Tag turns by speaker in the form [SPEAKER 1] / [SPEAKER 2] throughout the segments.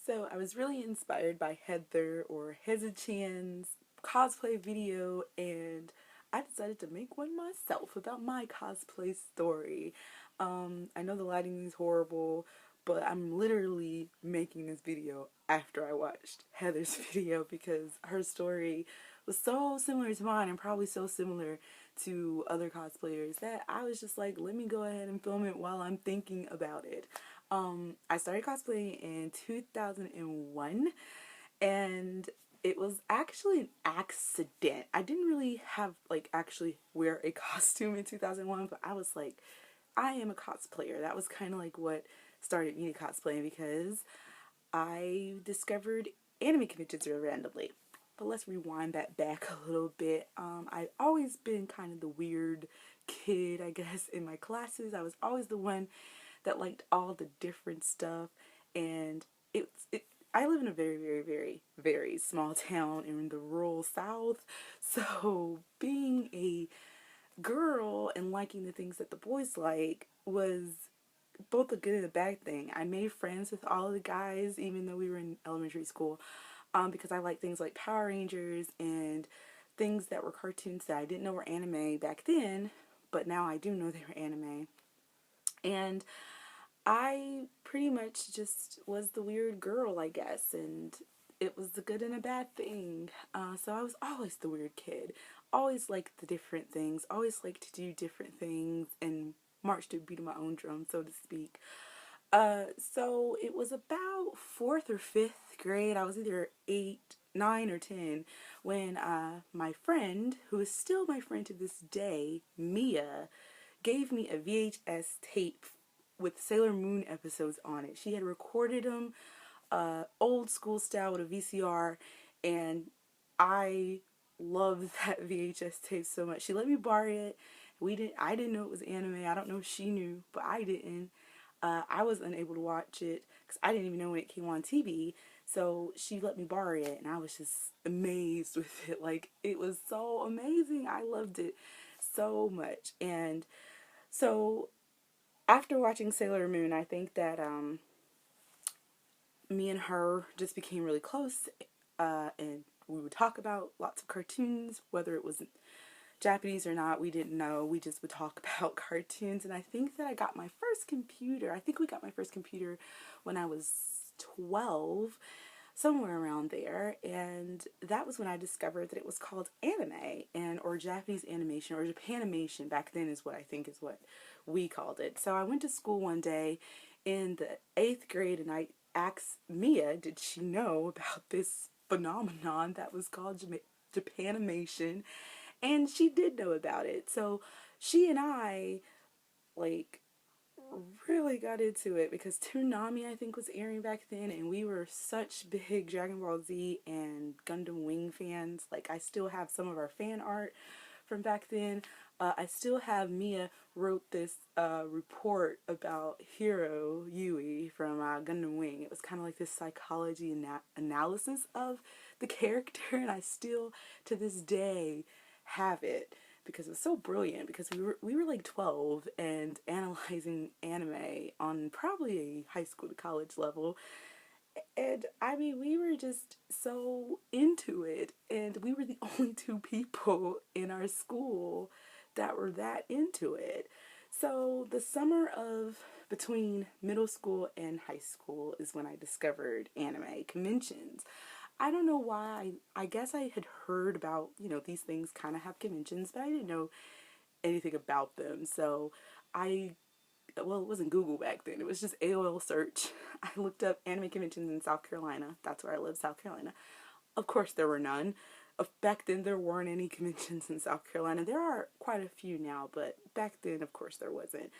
[SPEAKER 1] So I was really inspired by Heather or Hezachan's cosplay video, and I decided to make one myself about my cosplay story. I know the lighting is horrible, but I'm literally making this video after I watched Heather's video because her story was so similar to mine and probably so similar to other cosplayers that I was just like, let me go ahead and film it while I'm thinking about it. I started cosplaying in 2001, and it was actually an accident. I didn't really have like actually wear a costume in 2001, but I was like, I am a cosplayer. That was kind of like what started me cosplaying because I discovered anime conventions very randomly. But let's rewind that back a little bit. I've always been kind of the weird kid, I guess, in my classes. I was always the one that liked all the different stuff, and it. I live in a very, very, very, very small town in the rural South, so being a girl and liking the things that the boys like was both a good and a bad thing. I made friends with all of the guys, even though we were in elementary school, because I like things like Power Rangers and things that were cartoons that I didn't know were anime back then, but now I do know they were anime. And I pretty much just was the weird girl, I guess, and it was a good and a bad thing. So I was always the weird kid, always liked the different things, always liked to do different things and march to a beat of my own drum, so to speak. So it was about fourth or fifth grade. I was either 8, 9, or 10 when my friend, who is still my friend to this day, Mia, gave me a VHS tape with Sailor Moon episodes on it. She had recorded them old school style with a VCR, and I loved that VHS tape so much. She let me borrow it. I didn't know it was anime. I don't know if she knew, but I didn't. I was unable to watch it because I didn't even know when it came on TV. So she let me borrow it, and I was just amazed with it. Like, it was so amazing. I loved it so much. And so after watching Sailor Moon, I think that me and her just became really close, and we would talk about lots of cartoons, whether it was Japanese or not, we didn't know. We just would talk about cartoons, and I think that I got my first computer. I think we got my first computer when I was 12, somewhere around there, and that was when I discovered that it was called anime, and or Japanese animation, or Japanimation back then is what I think is what we called it. So I went to school one day in the 8th grade, and I asked Mia, did she know about this phenomenon that was called Japanimation, and she did know about it. So she and I, like, really got into it because Toonami, I think, was airing back then, and we were such big Dragon Ball Z and Gundam Wing fans. Like, I still have some of our fan art from back then. I still have Mia wrote this report about Hiro Yui from Gundam Wing. It was kind of like this psychology analysis of the character, and I still, to this day, have it because it was so brilliant, because we were like 12 and analyzing anime on probably a high school to college level, and I mean, we were just so into it, and we were the only two people in our school that were that into it. So the summer of between middle school and high school is when I discovered anime conventions. I don't know why. I guess I had heard about, these things kind of have conventions, but I didn't know anything about them. So I, well, it wasn't Google back then. It was just AOL search. I looked up anime conventions in South Carolina. That's where I live, South Carolina. Of course, there were none. Back then, there weren't any conventions in South Carolina. There are quite a few now, but back then, of course, there wasn't.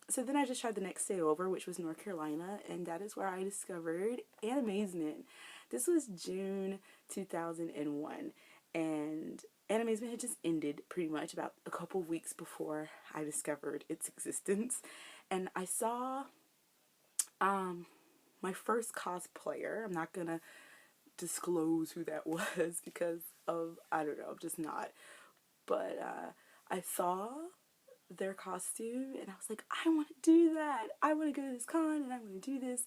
[SPEAKER 1] So then I just tried the next state over, which was North Carolina, and that is where I discovered Animazement. This was June 2001, and Animazement had just ended pretty much about a couple of weeks before I discovered its existence. And I saw my first cosplayer. I'm not gonna disclose who that was because of, I don't know, I'm just not. But I saw their costume and I was like, I want to do that. I want to go to this con and I want to do this.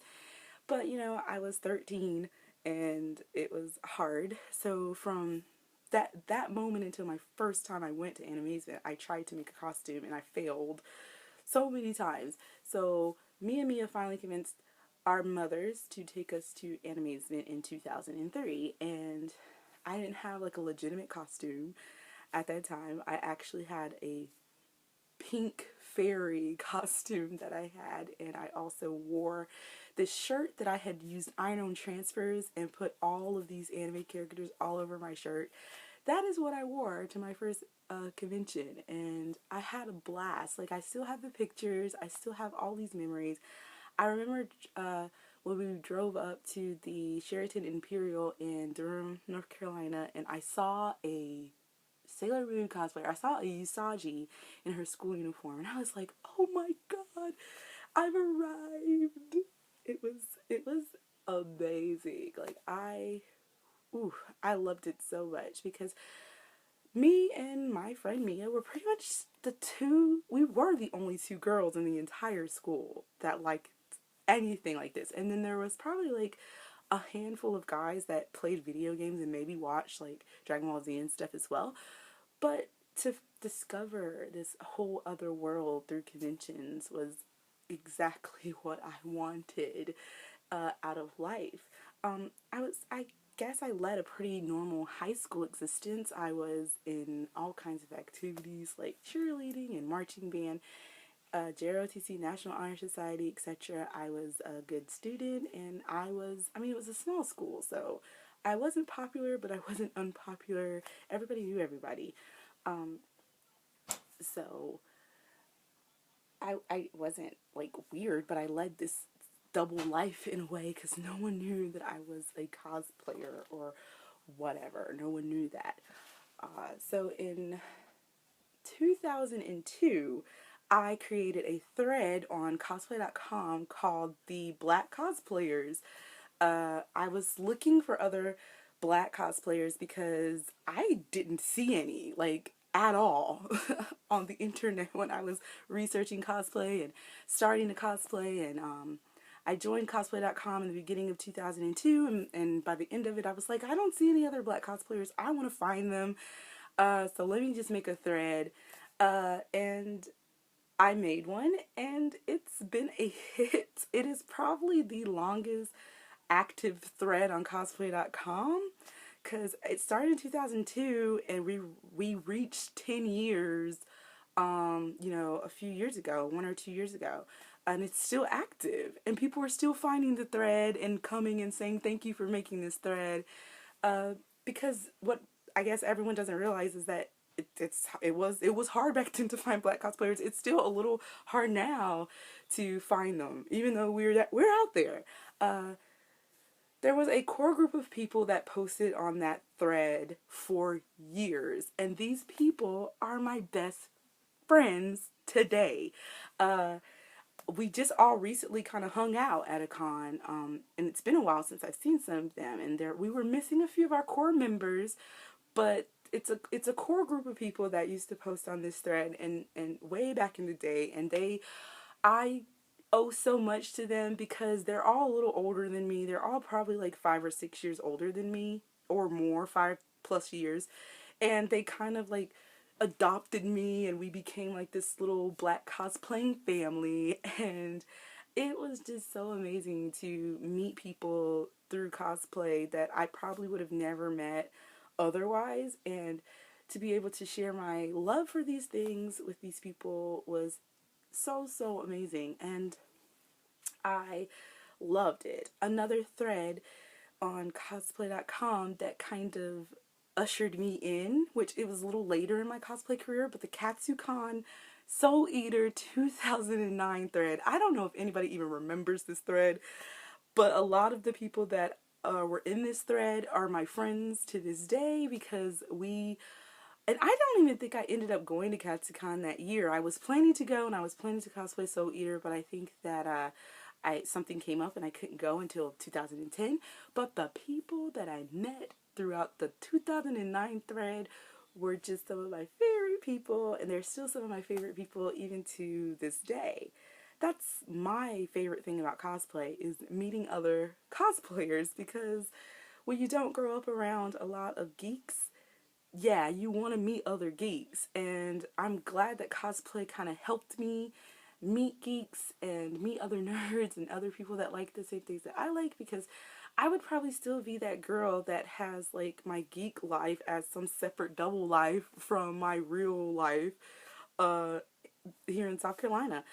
[SPEAKER 1] But, you know, I was 13 and it was hard. So from that moment until my first time I went to Animazement, I tried to make a costume and I failed so many times. So me and Mia finally convinced our mothers to take us to Animazement in 2003, and I didn't have like a legitimate costume at that time. I actually had a pink fairy costume that I had, and I also wore this shirt that I had used iron-on transfers and put all of these anime characters all over my shirt. That is what I wore to my first convention, and I had a blast. Like, I still have the pictures, I still have all these memories. I remember when we drove up to the Sheraton Imperial in Durham, North Carolina, and I saw a Sailor Moon cosplayer. I saw a Usagi in her school uniform, and I was like, "Oh my god, I've arrived!" It was amazing. Like I loved it so much because me and my friend Mia were pretty much we were the only two girls in the entire school that liked anything like this. And then there was probably like a handful of guys that played video games and maybe watched like Dragon Ball Z and stuff as well. But to discover this whole other world through conventions was exactly what I wanted out of life. I guess I led a pretty normal high school existence. I was in all kinds of activities like cheerleading and marching band, JROTC, National Honor Society, etc. I was a good student, and I mean, it was a small school, so I wasn't popular, but I wasn't unpopular. Everybody knew everybody. Um, so I wasn't like weird, but I led this double life in a way because no one knew that I was a cosplayer or whatever. No one knew that. So in 2002, I created a thread on cosplay.com called the Black Cosplayers. I was looking for other black cosplayers because I didn't see any, like, at all on the internet when I was researching cosplay and starting to cosplay. And I joined cosplay.com in the beginning of 2002, and by the end of it, I was like, I don't see any other black cosplayers. I want to find them. So let me just make a thread. And I made one, and it's been a hit. It is probably the longest active thread on cosplay.com because it started in 2002 and we reached 10 years you know, a few years ago, 1 or 2 years ago, and it's still active, and people are still finding the thread and coming and saying thank you for making this thread, because what I guess everyone doesn't realize is that it was hard back then to find black cosplayers. It's still a little hard now to find them, even though we're out there. There was a core group of people that posted on that thread for years, and these people are my best friends today. We just all recently kind of hung out at a con, and it's been a while since I've seen some of them, and we were missing a few of our core members, but it's a core group of people that used to post on this thread and way back in the day, and I owe so much to them because they're all a little older than me. They're all probably like 5 or 6 years older than me, or more, 5+ years. And they kind of like adopted me, and we became like this little black cosplaying family. And it was just so amazing to meet people through cosplay that I probably would have never met otherwise. And to be able to share my love for these things with these people was so amazing, and I loved it. Another thread on cosplay.com that kind of ushered me in, which it was a little later in my cosplay career, but the Katsucon Soul Eater 2009 thread. I don't know if anybody even remembers this thread, but a lot of the people that were in this thread are my friends to this day because and I don't even think I ended up going to Katsucon that year. I was planning to go, and I was planning to cosplay Soul Eater, but I think that something came up and I couldn't go until 2010. But the people that I met throughout the 2009 thread were just some of my favorite people, and they're still some of my favorite people even to this day. that's my favorite thing about cosplay, is meeting other cosplayers, because when you don't grow up around a lot of geeks, yeah, you want to meet other geeks. And I'm glad that cosplay kind of helped me meet geeks and meet other nerds and other people that like the same things that I like, because I would probably still be that girl that has like my geek life as some separate double life from my real life uh here in South Carolina,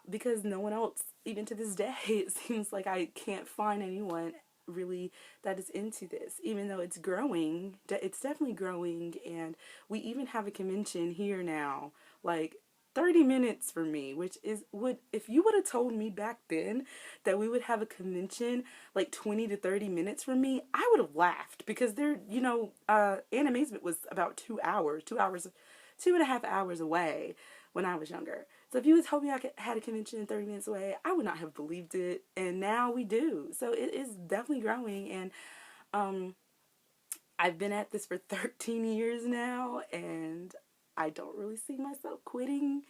[SPEAKER 1] because no one else, even to this day, it seems like I can't find anyone really that is into this, even though it's growing. It's definitely growing, and we even have a convention here now, like 30 minutes from me, which is, would, if you would have told me back then that we would have a convention like 20 to 30 minutes from me, I would have laughed, because they're, Animazement was about 2 hours, 2 hours, 2.5 hours away when I was younger. So if you had told me I had a convention 30 minutes away, I would not have believed it. And now we do. So it is definitely growing. And um, I've been at this for 13 years now, and I don't really see myself quitting.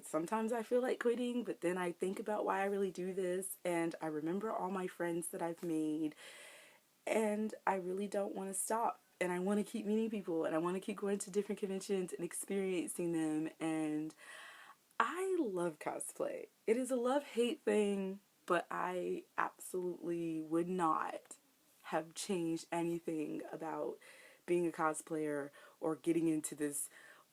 [SPEAKER 1] Sometimes I feel like quitting, but then I think about why I really do this, and I remember all my friends that I've made, and I really don't want to stop. And I want to keep meeting people, and I want to keep going to different conventions and experiencing them. And I love cosplay. It is a love-hate thing, but I absolutely would not have changed anything about being a cosplayer or getting into this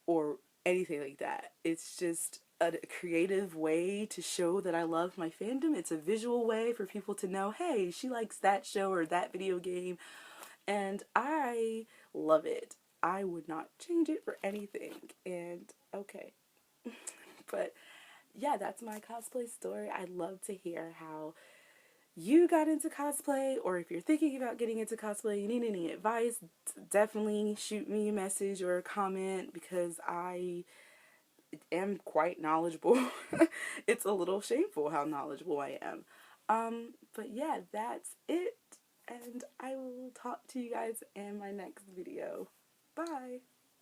[SPEAKER 1] or anything like that. It's just a creative way to show that I love my fandom. It's a visual way for people to know, hey, she likes that show or that video game, and I love it. I would not change it for anything. And okay. But yeah, that's my cosplay story. I'd love to hear how you got into cosplay, or if you're thinking about getting into cosplay, you need any advice, definitely shoot me a message or a comment, because I am quite knowledgeable. It's a little shameful how knowledgeable I am. But yeah, that's it. And I will talk to you guys in my next video. Bye.